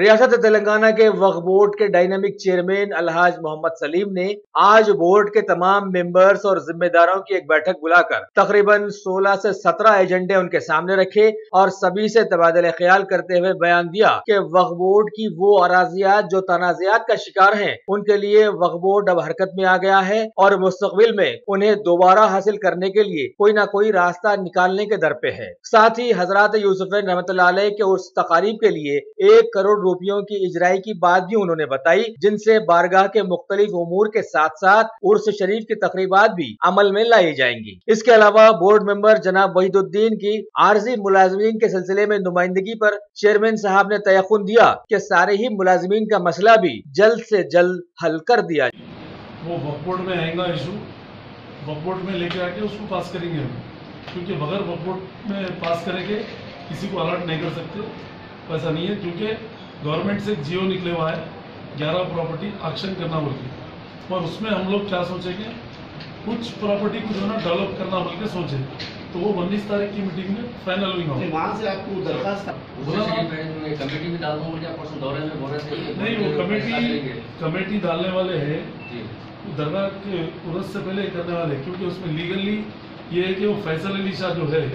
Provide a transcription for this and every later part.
रियासत तेलंगाना के वक्फ बोर्ड के डायनामिक चेयरमैन अलहाज मोहम्मद सलीम ने आज बोर्ड के तमाम मेंबर्स और जिम्मेदारों की एक बैठक बुलाकर तकरीबन 16 से 17 एजेंडे उनके सामने रखे और सभी से तबादले ख्याल करते हुए बयान दिया कि वक्फ बोर्ड की वो अराजियात जो तनाज़ात का शिकार हैं, उनके लिए वक्फ बोर्ड अब हरकत में आ गया है और मुस्तकबिल में उन्हें दोबारा हासिल करने के लिए कोई ना कोई रास्ता निकालने के दर पे है। साथ ही हजरत यूसुफैन रहमतुल्लाह अलैह के उस तकारीब के लिए 1 करोड़ रुपयों की इजराई की बात भी उन्होंने बताई, जिनसे बारगाह के मुख्तलिफ उमूर के साथ साथ उर्स शरीफ की तकरीबात भी अमल में लाई जाएंगी। इसके अलावा बोर्ड मेंबर जनाब वहीदुद्दीन की आर्जी मुलाजमीन के सिलसिले में नुमाइंदगी पर चेयरमैन साहब ने तयकुन दिया कि सारे ही मुलाजमीन का मसला भी जल्द से जल्द हल कर दिया। वो वक्फ बोर्ड में आएगा इशू, वक्फ बोर्ड में लेके आके उसको पास करेंगे हम, क्योंकि बगैर वक्फ बोर्ड में पास करेंगे किसी को अलर्ट नहीं कर सकते। ऐसा नहीं है, क्योंकि गवर्नमेंट से जियो निकले हुआ है 11 प्रॉपर्टी ऑक्शन करना बोल के, और उसमें हम लोग क्या सोचेंगे, कुछ प्रॉपर्टी को जो ना डेवलप करना बोल के सोचे, तो वो 19 तारीख की मीटिंग में फाइनल हुई होगी। वहाँ से आपको दरखास्त कमेटी में डाल दूंगा, परसों दौरे में बोल रहे थे नहीं, वो कमेटी डालने वाले हैं, दरगाह के उर्स से पहले करने वाले, क्योंकि उसमें लीगली ये है कि वो फैसल अली शाह जो है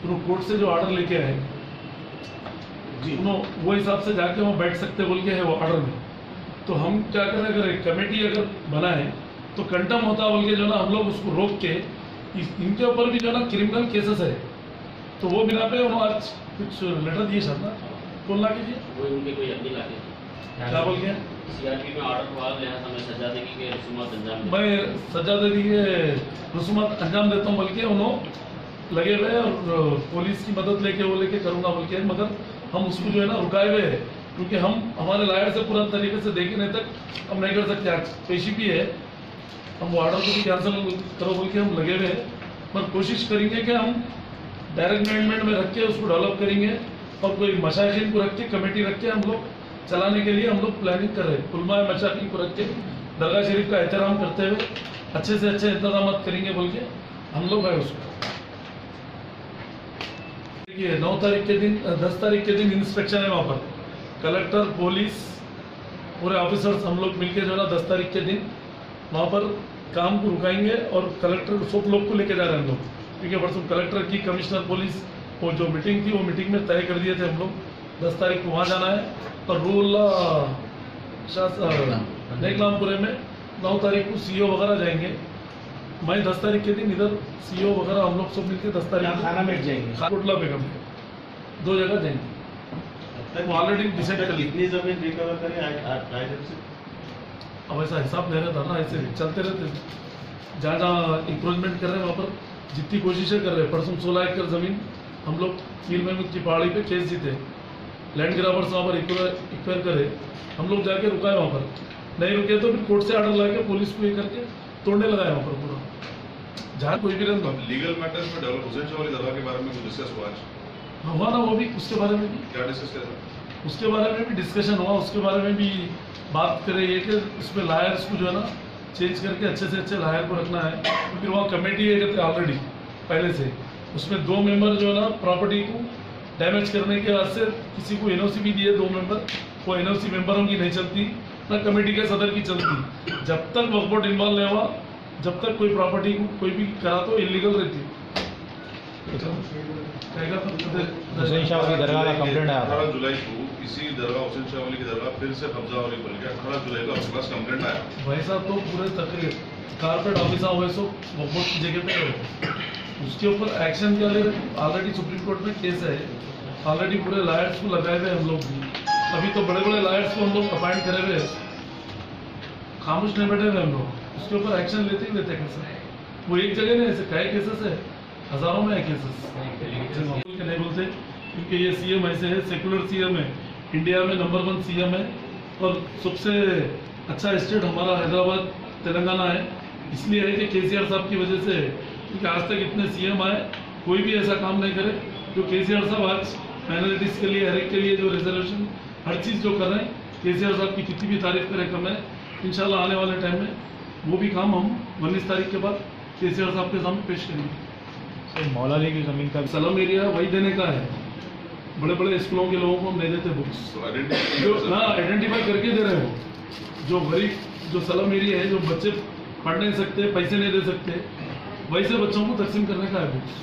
तो कोर्ट से जो ऑर्डर लेके आए वो हिसाब से जाके वो बैठ सकते बोल के है वो ऑर्डर में। तो हम क्या करें, अगर एक कमेटी अगर बनाए तो कंटम होता बोल के जो ना हम लोग उसको रोक के, इनके ऊपर भी जो ना क्रिमिनल केसेस है, तो वो बिना पे उन्होंने आज कुछ लेटर दिए सर ना बोलना कीजिए, वो उनके कोई अपनी लाके क्या बोल के सीआरपी में ऑर्डर हुआ हमें सजा देगी कि रसूमात अंजाम, मैं सजा दे दी रसूमात अंजाम देता हूँ बोल के उन्होंने लगे हुए, और पुलिस की मदद लेके वो लेके करूंगा बोल के, मगर हम उसको जो है ना रुकाए हुए है, क्योंकि हम हमारे लायर से पूरा तरीके से देखने तक हम नहीं कर सकते। आज पेशी भी है, हम वो ऑर्डर को भी कैंसिल करो बोल के हम लगे हुए हैं, पर कोशिश करेंगे कि हम डायरेक्ट मैनेजमेंट में रख के उसको डेवलप करेंगे, और कोई मशाइखीन को रख के कमेटी रख के हम लोग चलाने के लिए हम लोग प्लानिंग कर रहे हैं। उलमा मशाइखीन को रख के दरगाह शरीफ का एहतराम करते हुए अच्छे से अच्छे इंतजाम करेंगे बोल के हम लोग है उसको। 9 तारीख के दिन 10 तारीख के दिन इंस्पेक्शन है, वहाँ पर कलेक्टर पुलिस पूरे ऑफिसर्स हम लोग मिलके जो है ना 10 तारीख के दिन वहाँ पर काम को रुकाएंगे, और कलेक्टर सब लोग को लेके जा रहे हैं हम लोग, क्योंकि परसों कलेक्टर की कमिश्नर पुलिस वो जो मीटिंग थी वो मीटिंग में तय कर दिए थे हम लोग 10 तारीख को वहाँ जाना है, और रूल नेकलामपुरे में 9 तारीख को सीओ वगैरह जाएंगे। मैं 10 तारीख के दिन इधर सीओ वगैरह हम लोग सब मिलकर 10 तारीख खाना में जाएंगे, कोटला बेगम 2 जगह जाएंगे। वो ऑलरेडी डिसाइड कर कितनी जमीन रिकवर करें से? अब ऐसा हिसाब ले रहे था ना, ऐसे चलते रहते, जहाँ जहाँ इंक्रोचमेंट कर रहे हैं वहाँ पर जितनी कोशिशें कर रहे हैं। परसों 16 एकड़ जमीन हम लोग पीर महमूद की पहाड़ी पे केस जीते, लैंड ग्राबर्स वहाँ पर एक्वायर करे, हम लोग जाके रुकाए वहाँ पर, नहीं रुके तो फिर कोर्ट से ऑर्डर ला के पुलिस को ये करके तोड़ने लगाए वहाँ पर पूरा, जहाँ कोई भी रहता। लीगल मैटर्स में डेवलप हुसैन शाह वाली दरगाह के बारे में कुछ डिस्कस हुआ आज? हुआ ना, वो भी उसके बारे में भी क्या डिस्कस किया? उसके बारे में भी डिस्कशन हुआ, उसके बारे में भी बात करे ये कि उसमें लायर्स को जो है ना चेंज करके अच्छे से अच्छे लायर को रखना है। फिर वहाँ कमेटी है कहते ऑलरेडी पहले से, उसमें 2 मेंबर जो है ना प्रॉपर्टी को डैमेज करने के वास्ते किसी को एनओसी भी दिए 2 मेंबर, वो एनओसी मेंबरों की नहीं चलती ना कमेटी के सदर की चलती। जब तक वक्फ बोर्ड इन्वॉल्व नहीं हुआ, जब तक कोई प्रॉपर्टी को कोई भी करा तो इलीगल रहती। हुसैन शाह वाली दरगाह का कंप्लेंट आया 18 जुलाई को इसी दरगाह हुसैन शाह वाली की दरगाह फिर से कब्जा हो रही बोल के 18 जुलाई को आपके पास कंप्लेंट आया। वैसा तो पूरे तकरीर कारपेट ऑफिसर हुए सो वक्फ बोर्ड की जगह पे उसके ऊपर एक्शन क्या ले रहे, ऑलरेडी सुप्रीम कोर्ट में केस है, ऑलरेडी पूरे लायर्स को लगाए हुए हम लोग भी, अभी तो बड़े बड़े लायर्स को हम लोग अपॉइंट करे हुए, खामोश नहीं बैठे हुए हम लोग, उसके ऊपर एक्शन लेते ही लेते कैसे। वो एक जगह नहीं, ऐसे कई केसेस है, हजारों में है केसेस, नहीं बोलते क्योंकि ये सीएम ऐसे है, सेकुलर सीएम है, इंडिया में नंबर 1 सीएम है, और सबसे अच्छा स्टेट हमारा हैदराबाद तेलंगाना है, इसलिए है कि केसीआर साहब की वजह से, क्योंकि आज तक इतने सीएम आए कोई भी ऐसा काम नहीं करे जो केसीआर साहब आज माइनॉरिटीज के लिए, हर एक के लिए जो रिजर्वेशन हर चीज़ जो कर रहे हैं, केसीआर साहब की कितनी भी तारीफ करें कम है। इंशाल्लाह आने वाले टाइम में वो भी काम हम 19 तारीख के बाद केसीआर साहब के सामने पेश करेंगे। मौला अली की जमीन का सलम एरिया वही देने का है, बड़े बड़े स्कूलों के लोगों को हम नहीं देते बुक्स, आइडेंटिटी जो ना आइडेंटिफाई करके दे रहे हो। जो गरीब, जो स्लम एरिया है, जो बच्चे पढ़ नहीं सकते, पैसे नहीं दे सकते, वैसे बच्चों को तकसीम करने का है बुक्स।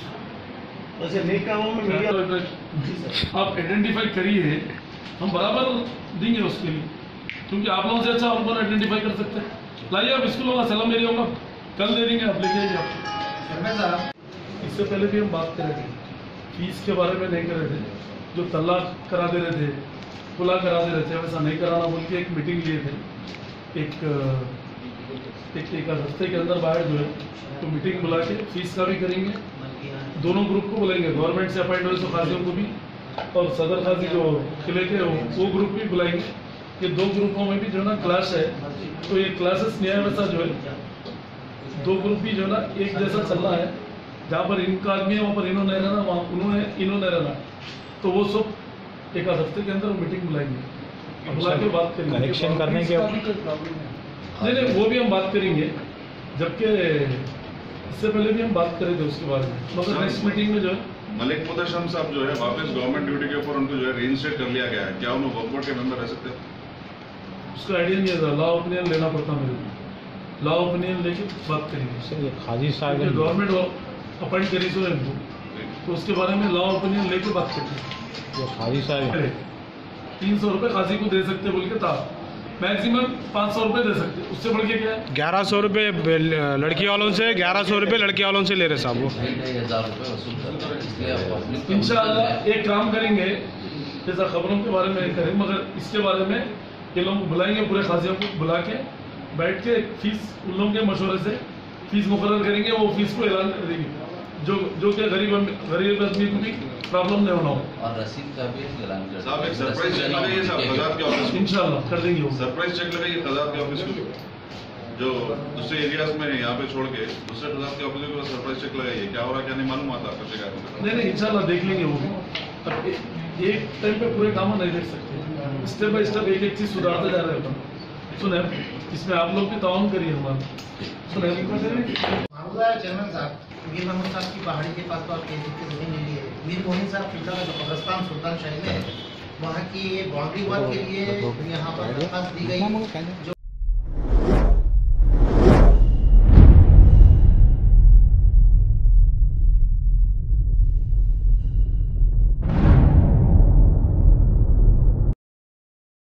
वैसे नेक कामों में मीडिया आप आइडेंटिफाई करिए, हम बराबर देंगे उसके लिए, क्योंकि आप लोगों से अच्छा हम कौन आइडेंटिफाई कर सकते हैं। लाइए आप स्कूलों का स्लम एरिया होगा, कल दे देंगे, आप लेके आइए। आप इससे पहले भी हम बात कर रहे थे, फीस के बारे में नहीं कर रहे थे। जो तलाक करा दे रहे थे, खुला करा दे रहे थे, वैसा नहीं कराना बोल के एक मीटिंग लिए थे। एक हफ्ते के अंदर बाहर जो है तो मीटिंग बुला के फीस का भी करेंगे, दोनों ग्रुप को बुलाएंगे, गवर्नमेंट से अपॉइंट हुए काजियों को भी, और सदर काजी जो किले के वो ग्रुप भी बुलाएंगे। ये दो ग्रुपों में भी जो है ना क्लास है, तो ये क्लासेस न्याय व्यवस्था जो है, दो ग्रुप भी जो है ना एक जैसा चल रहा है। जहाँ पर इनका आदमी है वहाँ पर इन्होंने रहना, वहाँ इन्होंने रहना, तो वो सब एक हफ्ते के अंदर मीटिंग बुलाएंगे, बुला के बात करेंगे कनेक्शन करने के। नहीं, वो भी हम बात करेंगे, जबकि इससे पहले भी हम बात करे थे उसके बारे में, मगर नेक्स्ट मीटिंग में जो है मलिक मुदस्सम साहब जो है वापस गवर्नमेंट ड्यूटी के ऊपर उनको जो है रीइंस्टेट कर लिया गया है, क्या उन्होंने वक्फ बोर्ड के मेंबर रह सकते हैं? उसका आइडिया नहीं था, लॉ ओपिनियन लेना पड़ता मेरे को, लॉ ओपिनियन लेके बात करेंगे। हाजी साहब गवर्नमेंट अपॉइंट करी सो इनको, तो उसके बारे में लॉ ओपिनियन लेके बात करते हैं। हाजी साहब 300 रुपये खासी को दे सकते बोल के था, मैक्सिमम 500 रुपये दे सकते, उससे बढ़ के क्या है। 1100 रुपये लड़की वालों से, 1100 रुपये लड़के वालों से ले रहे साहब वो। 2,500 रुपये वसूल करते हैं, इसलिए आप पब्लिक को इंशाअल्लाह एक काम करेंगे, जैसा खबरों के बारे में करें, मगर इसके बारे में ये लोग बुलाएंगे, पूरे खासियों को बुला के बैठ के फीस उन लोगों के मशवरे से फीस मुकर्रर करेंगे, वो फीस को ऐलान कर देंगे, जो कि गरीब आदमी को भी प्रॉब्लम नहीं होना हो। और रसीद का भी ऐलान कर साहब एक सरप्राइज चेक लगाइए साहब खजात के ऑफिस को, इंशाल्लाह कर देंगे वो। सरप्राइज चेक लगाइए खजात के ऑफिस को, जो दूसरे एरियाज में है यहाँ पे छोड़ के दूसरे खजात के ऑफिस को सरप्राइज चेक लगाइए। क्या हो रहा है क्या नहीं मालूम आता आपको शिकायत में? नहीं इंशाल्लाह देख लेंगे वो भी। अब एक टाइम पे पूरे काम नहीं देख सकते, स्टेप बाय स्टेप एक एक चीज सुधारते जा रहे हैं। सुने, इसमें आप लोग भी ताउन करिए हमारा। सुने मामला है चेयरमैन साहब, मीर मोहम्मद साहब की पहाड़ी के पास तो आप केजी की जमीन ले लिए। मीर मोहम्मद साहब फिलहाल जो कब्रस्तान सुल्तान शाही में है, वहाँ की ये बाउंड्री वर्क के लिए यहाँ पर दरखास्त दी गई, जो